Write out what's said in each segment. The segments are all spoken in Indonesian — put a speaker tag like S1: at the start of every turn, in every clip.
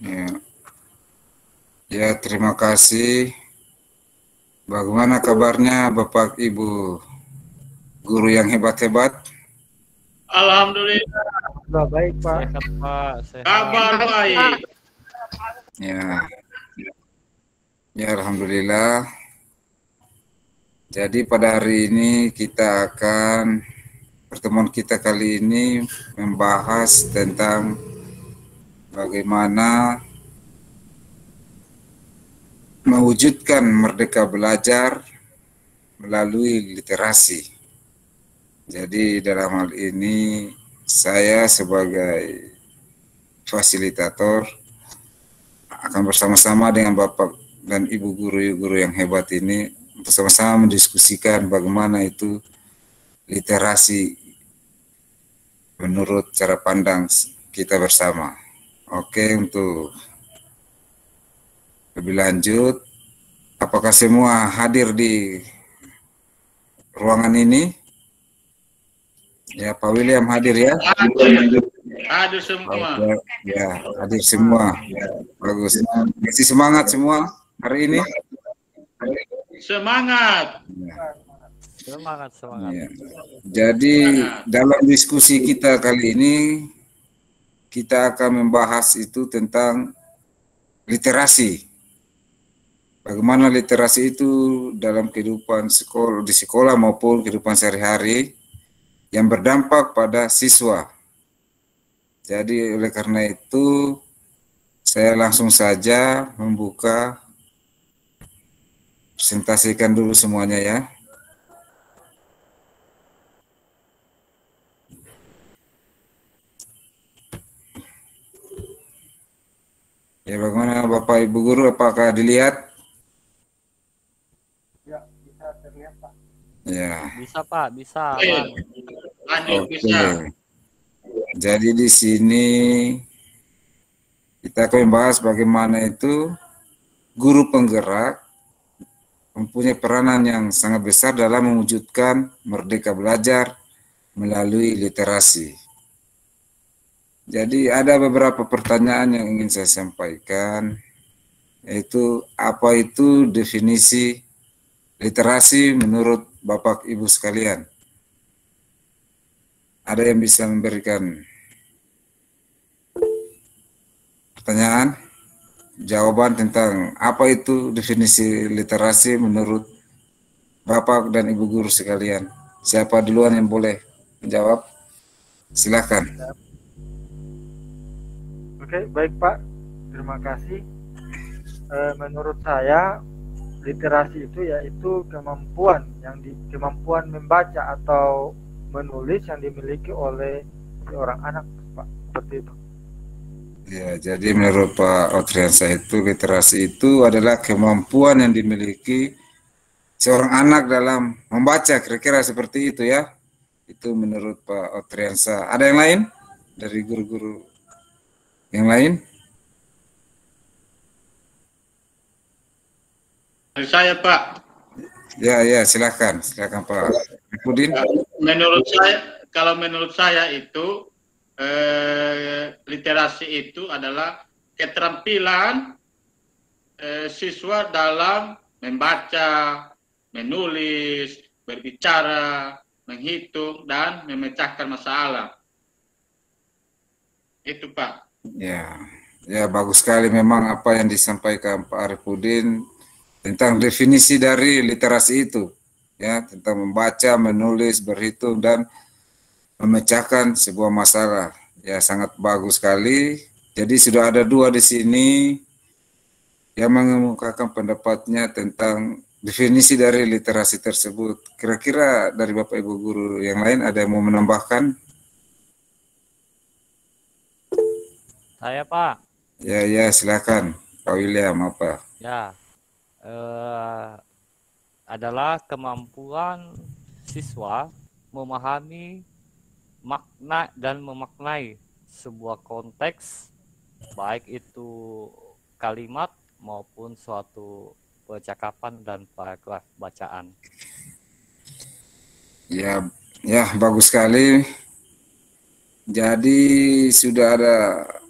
S1: Ya, ya terima kasih. Bagaimana kabarnya Bapak Ibu guru yang hebat-hebat?
S2: Alhamdulillah.
S3: Sudah baik, Pak.
S4: Sehat, Pak. Sehat.
S2: Kabar baik.
S1: Ya, ya Alhamdulillah. Jadi pada hari ini pertemuan kita kali ini membahas tentang bagaimana mewujudkan merdeka belajar melalui literasi. Jadi dalam hal ini saya sebagai fasilitator akan bersama-sama dengan Bapak dan Ibu guru-guru yang hebat ini bersama-sama mendiskusikan bagaimana itu literasi menurut cara pandang kita bersama. Oke, untuk lebih lanjut, apakah semua hadir di ruangan ini? Ya, Pak William hadir ya?
S2: Hadir semua.
S1: Ya, hadir semua. Ya, bagus. Masih semangat semua hari ini?
S2: Semangat.
S1: Ya.
S4: Semangat, semangat.
S1: Ya. Jadi dalam diskusi kita kali ini kita akan membahas itu tentang literasi. Bagaimana literasi itu dalam kehidupan di sekolah maupun kehidupan sehari-hari yang berdampak pada siswa. Jadi oleh karena itu saya langsung saja membuka, presentasikan dulu semuanya ya. Ya, bagaimana Bapak Ibu Guru, apakah dilihat?
S3: Ya, bisa terlihat, Pak.
S1: Ya.
S4: Bisa, Pak. Bisa.
S2: Lanjut
S1: Oke.
S2: bisa.
S1: Jadi di sini kita akan membahas bagaimana itu guru penggerak mempunyai peranan yang sangat besar dalam mewujudkan merdeka belajar melalui literasi. Jadi ada beberapa pertanyaan yang ingin saya sampaikan, yaitu apa itu definisi literasi menurut Bapak Ibu sekalian? Ada yang bisa memberikan pertanyaan, jawaban tentang apa itu definisi literasi menurut Bapak dan Ibu guru sekalian? Siapa duluan yang boleh menjawab? Silakan.
S3: Oke, baik, Pak. Terima kasih. Menurut saya, literasi itu yaitu kemampuan membaca atau menulis yang dimiliki oleh seorang anak, Pak. Seperti itu.
S1: Ya, jadi menurut Pak Otriansa itu literasi itu adalah kemampuan yang dimiliki seorang anak dalam membaca, kira-kira seperti itu ya. Itu menurut Pak Otriansa. Ada yang lain dari guru-guru yang lain?
S2: Dari saya, Pak.
S1: Ya, silakan Pak Pudin.
S2: Kalau menurut saya itu literasi itu adalah keterampilan siswa dalam membaca, menulis, berbicara, menghitung, dan memecahkan masalah. Itu, Pak.
S1: Ya, bagus sekali memang apa yang disampaikan Pak Arifudin tentang definisi dari literasi itu, ya, tentang membaca, menulis, berhitung, dan memecahkan sebuah masalah. Ya, sangat bagus sekali. Jadi sudah ada dua di sini yang mengemukakan pendapatnya tentang definisi dari literasi tersebut. Kira-kira dari Bapak Ibu guru yang lain ada yang mau menambahkan?
S4: Saya, Pak.
S1: Ya, silakan Pak William, apa?
S4: Ya. Adalah kemampuan siswa memahami makna dan memaknai sebuah konteks, baik itu kalimat maupun suatu percakapan dan paragraf bacaan.
S1: Ya, bagus sekali. Jadi sudah ada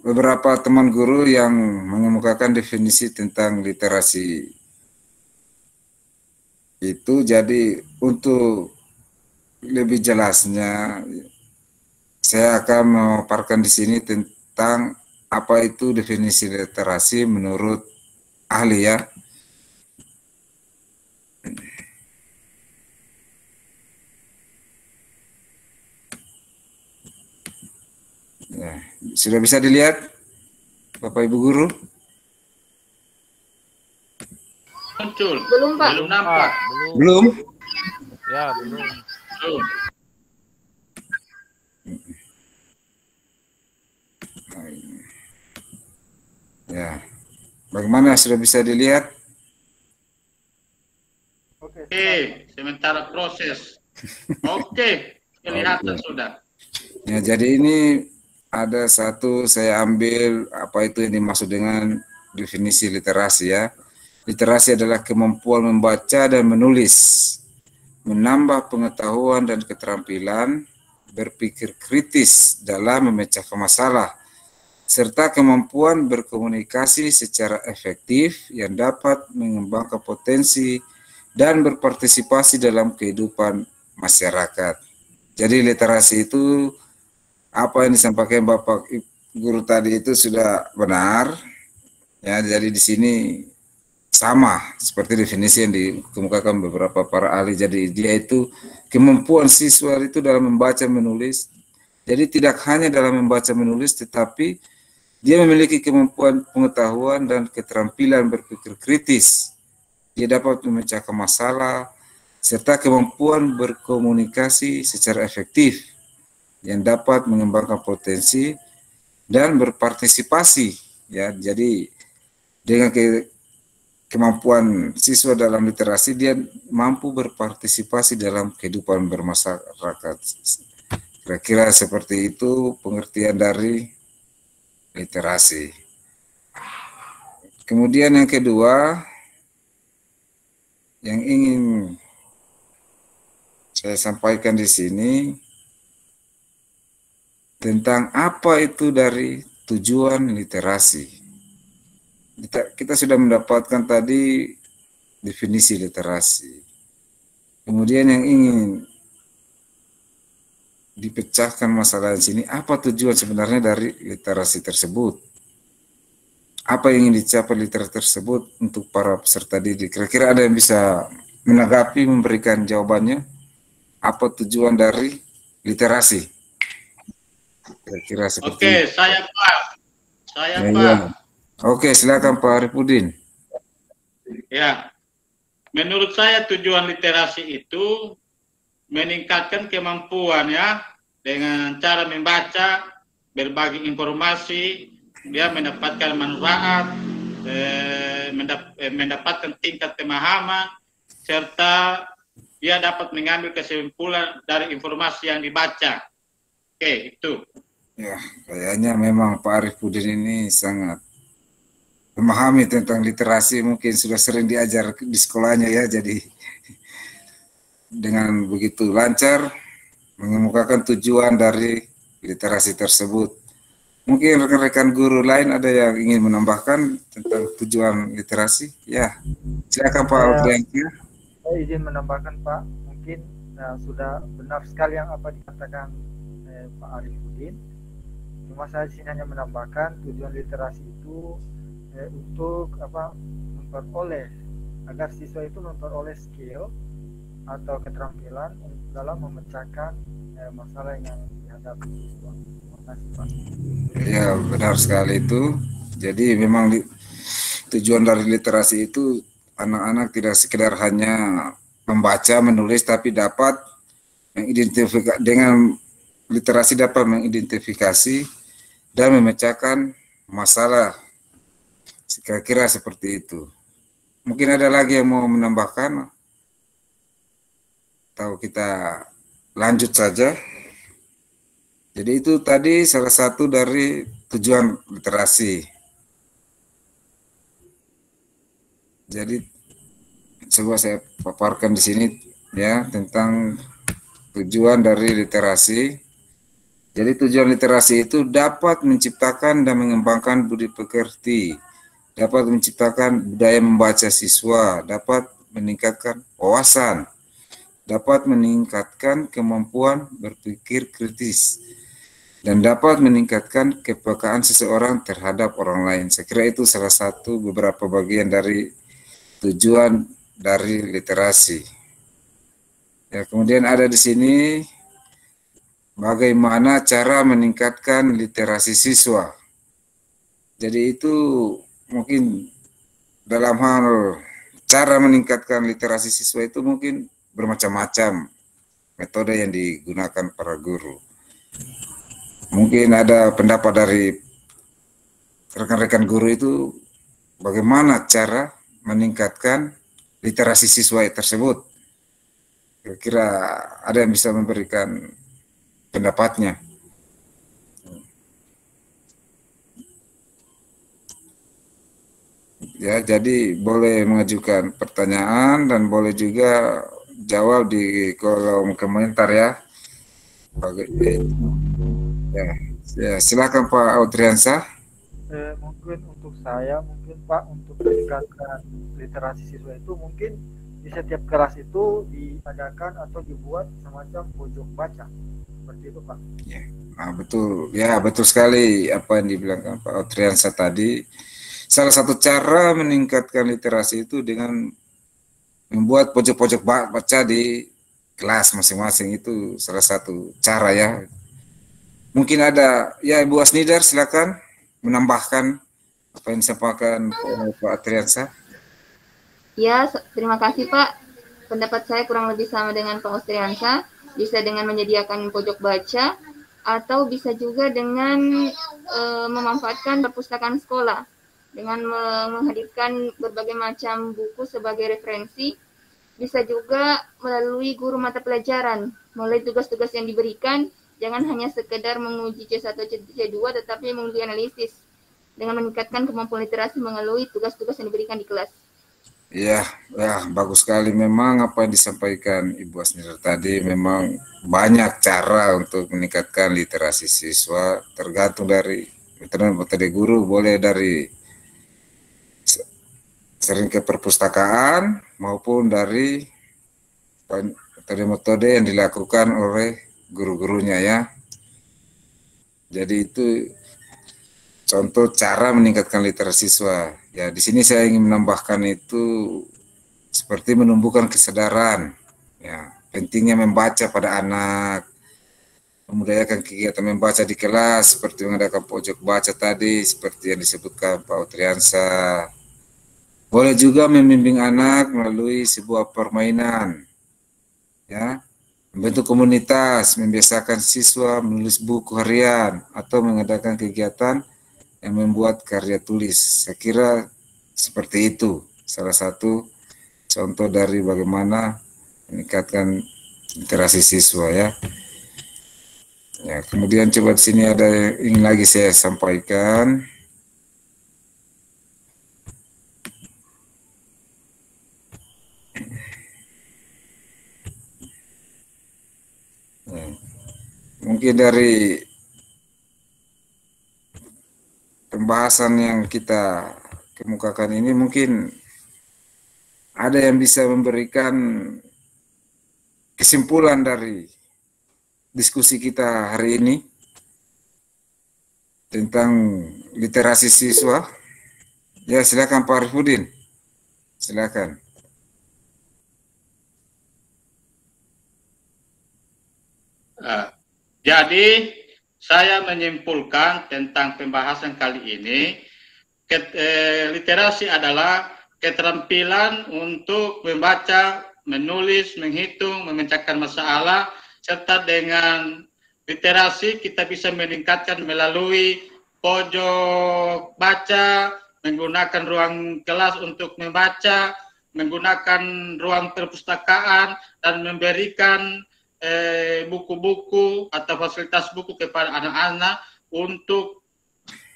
S1: beberapa teman guru yang mengemukakan definisi tentang literasi itu. Jadi untuk lebih jelasnya saya akan memaparkan di sini tentang apa itu definisi literasi menurut ahli ya. Ya, sudah bisa dilihat Bapak Ibu guru?
S2: Muncul.
S5: Belum, Pak.
S2: Belum nampak.
S1: Belum?
S4: Ya, belum.
S2: Belum.
S1: Ya. Bagaimana, sudah bisa dilihat?
S3: Oke,
S2: Oke, sementara proses. Oke, kelihatan sudah.
S1: Ya, jadi ini ada satu saya ambil apa itu yang dimaksud dengan definisi literasi ya. Literasi adalah kemampuan membaca dan menulis, menambah pengetahuan dan keterampilan, berpikir kritis dalam memecahkan masalah, serta kemampuan berkomunikasi secara efektif yang dapat mengembangkan potensi dan berpartisipasi dalam kehidupan masyarakat. Jadi literasi itu apa yang disampaikan Bapak Guru tadi itu sudah benar. Ya, jadi di sini sama seperti definisi yang dikemukakan beberapa para ahli. Jadi dia itu kemampuan siswa itu dalam membaca menulis. Jadi tidak hanya dalam membaca menulis, tetapi dia memiliki kemampuan pengetahuan dan keterampilan berpikir kritis. Dia dapat memecahkan masalah serta kemampuan berkomunikasi secara efektif yang dapat mengembangkan potensi dan berpartisipasi. Ya, jadi dengan kemampuan siswa dalam literasi, dia mampu berpartisipasi dalam kehidupan bermasyarakat. Kira-kira seperti itu pengertian dari literasi. Kemudian yang kedua, yang ingin saya sampaikan di sini tentang apa itu dari tujuan literasi. Kita sudah mendapatkan tadi definisi literasi. Kemudian yang ingin dipecahkan masalah di sini, apa tujuan sebenarnya dari literasi tersebut? Apa yang ingin dicapai literasi tersebut untuk para peserta didik? Kira-kira ada yang bisa menanggapi, memberikan jawabannya? Apa tujuan dari literasi? Kira-kira seperti
S2: Oke,
S1: itu.
S2: saya Pak. Saya
S1: Ya,
S2: Pak.
S1: ya. Oke, silakan Pak Arifudin.
S2: Ya, menurut saya tujuan literasi itu meningkatkan kemampuan ya dengan cara membaca, berbagi informasi, dia mendapatkan manfaat, mendapatkan tingkat pemahaman, serta dia dapat mengambil kesimpulan dari informasi yang dibaca. Oke, itu.
S1: Ya, kayaknya memang Pak Arifudin ini sangat memahami tentang literasi, mungkin sudah sering diajar di sekolahnya ya, jadi dengan begitu lancar mengemukakan tujuan dari literasi tersebut. Mungkin rekan-rekan guru lain ada yang ingin menambahkan tentang tujuan literasi? Ya, silakan Pak Audriansyah.
S3: Saya izin menambahkan Pak, mungkin sudah benar sekali yang apa dikatakan Pak Arifudin. Cuma saya di sini hanya menambahkan tujuan literasi itu untuk apa, memperoleh agar siswa itu memperoleh skill atau keterampilan dalam memecahkan masalah yang dihadapi siswa. Terima kasih Pak.
S1: Ya, benar sekali itu. Jadi memang tujuan dari literasi itu anak-anak tidak sekedar hanya membaca, menulis, tapi dapat mengidentifikasi, dengan literasi dapat mengidentifikasi dan memecahkan masalah. Kira-kira seperti itu. Mungkin ada lagi yang mau menambahkan? Atau kita lanjut saja? Jadi itu tadi salah satu dari tujuan literasi. Jadi coba saya paparkan di sini ya tentang tujuan dari literasi. Jadi tujuan literasi itu dapat menciptakan dan mengembangkan budi pekerti, dapat menciptakan budaya membaca siswa, dapat meningkatkan wawasan, dapat meningkatkan kemampuan berpikir kritis, dan dapat meningkatkan kepekaan seseorang terhadap orang lain. Saya kira itu salah satu beberapa bagian dari tujuan dari literasi. Ya, kemudian ada di sini bagaimana cara meningkatkan literasi siswa. Jadi itu mungkin dalam hal cara meningkatkan literasi siswa itu mungkin bermacam-macam metode yang digunakan para guru. Mungkin ada pendapat dari rekan-rekan guru itu bagaimana cara meningkatkan literasi siswa tersebut. Kira-kira ada yang bisa memberikan pendapatnya. Ya, jadi boleh mengajukan pertanyaan dan boleh juga jawab di kolom komentar ya. Ya, silakan Pak Autriansa.
S3: Mungkin untuk saya, mungkin Pak, untuk meningkatkan literasi siswa itu mungkin di setiap kelas itu diadakan atau dibuat semacam pojok baca, seperti itu Pak.
S1: Ya, nah, betul. Ya, betul sekali apa yang dibilang Pak Autriansa tadi. Salah satu cara meningkatkan literasi itu dengan membuat pojok-pojok baca di kelas masing-masing, itu salah satu cara ya. Mungkin ada ya Ibu Asnidar, silakan menambahkan apa yang disampaikan Pak Autriansa.
S5: Ya, terima kasih Pak. Pendapat saya kurang lebih sama dengan Pak Austriansa. Bisa dengan menyediakan pojok baca atau bisa juga dengan memanfaatkan perpustakaan sekolah dengan menghadirkan berbagai macam buku sebagai referensi. Bisa juga melalui guru mata pelajaran, mulai tugas-tugas yang diberikan, jangan hanya sekedar menguji C1 C2 tetapi menguji analisis dengan meningkatkan kemampuan literasi melalui tugas-tugas yang diberikan di kelas.
S1: Ya, bagus sekali memang apa yang disampaikan Ibu Asnidar tadi. Memang banyak cara untuk meningkatkan literasi siswa, tergantung dari metode guru, boleh dari sering ke perpustakaan maupun dari metode-metode yang dilakukan oleh guru-gurunya ya. Jadi itu contoh cara meningkatkan literasi siswa. Ya, di sini saya ingin menambahkan itu seperti menumbuhkan kesadaran, ya, pentingnya membaca pada anak, memudayakan kegiatan membaca di kelas, seperti mengadakan pojok baca tadi, seperti yang disebutkan Pak Autriansa. Boleh juga membimbing anak melalui sebuah permainan, ya, membentuk komunitas, membiasakan siswa menulis buku harian, atau mengadakan kegiatan yang membuat karya tulis. Saya kira seperti itu salah satu contoh dari bagaimana meningkatkan literasi siswa ya. Ya, kemudian coba di sini ada yang ingin lagi saya sampaikan. Mungkin dari pembahasan yang kita kemukakan ini mungkin ada yang bisa memberikan kesimpulan dari diskusi kita hari ini tentang literasi siswa. Ya, silakan Pak Arifudin. Silakan.
S2: Jadi saya menyimpulkan tentang pembahasan kali ini, literasi adalah keterampilan untuk membaca, menulis, menghitung, memecahkan masalah, serta dengan literasi kita bisa meningkatkan melalui pojok baca, menggunakan ruang kelas untuk membaca, menggunakan ruang perpustakaan, dan memberikan buku-buku atau fasilitas buku kepada anak-anak untuk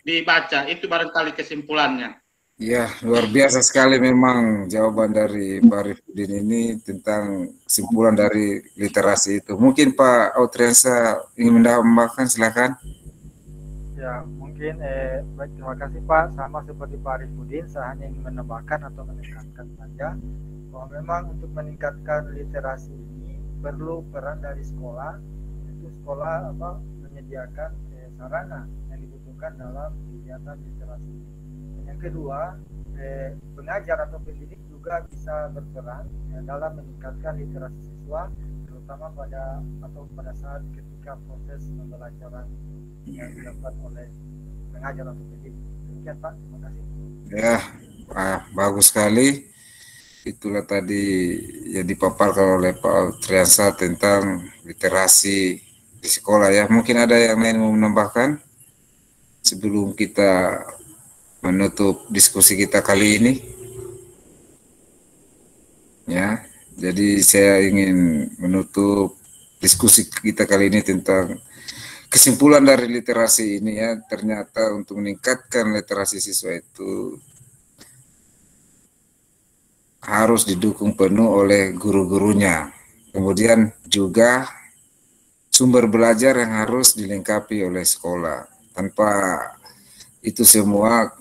S2: dibaca. Itu barangkali kesimpulannya.
S1: Ya, luar biasa sekali memang jawaban dari Pak Rifudin ini tentang kesimpulan dari literasi itu. Mungkin Pak Autriansa ingin menambahkan, silakan.
S3: Ya, mungkin baik, terima kasih Pak. Sama seperti Pak Arifudin, saya hanya ingin menambahkan atau menekankan saja bahwa memang untuk meningkatkan literasi ini perlu peran dari sekolah, yaitu sekolah menyediakan sarana yang dibutuhkan dalam kegiatan literasi. Dan yang kedua, pengajar atau pendidik juga bisa berperan dalam meningkatkan literasi siswa, terutama pada saat ketika proses pembelajaran yang dilakukan oleh pengajar atau pendidik. Demikian Pak, terima kasih.
S1: Ya, bagus sekali. Itulah tadi yang dipaparkan oleh Pak Autriansa tentang literasi di sekolah ya. Mungkin ada yang lain mau menambahkan sebelum kita menutup diskusi kita kali ini. Ya, jadi saya ingin menutup diskusi kita kali ini tentang kesimpulan dari literasi ini ya. Ternyata untuk meningkatkan literasi siswa itu harus didukung penuh oleh guru-gurunya. Kemudian juga sumber belajar yang harus dilengkapi oleh sekolah. Tanpa itu semua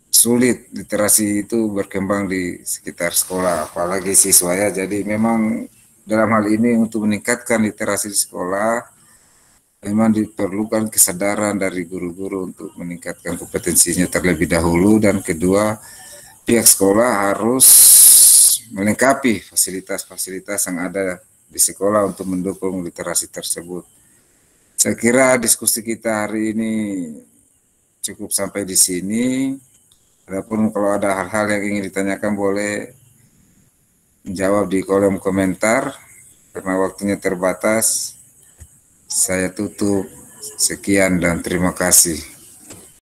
S1: sulit literasi itu berkembang di sekitar sekolah, apalagi siswa ya. Jadi memang dalam hal ini untuk meningkatkan literasi di sekolah, memang diperlukan kesadaran dari guru-guru untuk meningkatkan kompetensinya terlebih dahulu, dan kedua, pihak sekolah harus melengkapi fasilitas-fasilitas yang ada di sekolah untuk mendukung literasi tersebut. Saya kira diskusi kita hari ini cukup sampai di sini. Adapun kalau ada hal-hal yang ingin ditanyakan boleh menjawab di kolom komentar. Karena waktunya terbatas, saya tutup. Sekian dan terima kasih.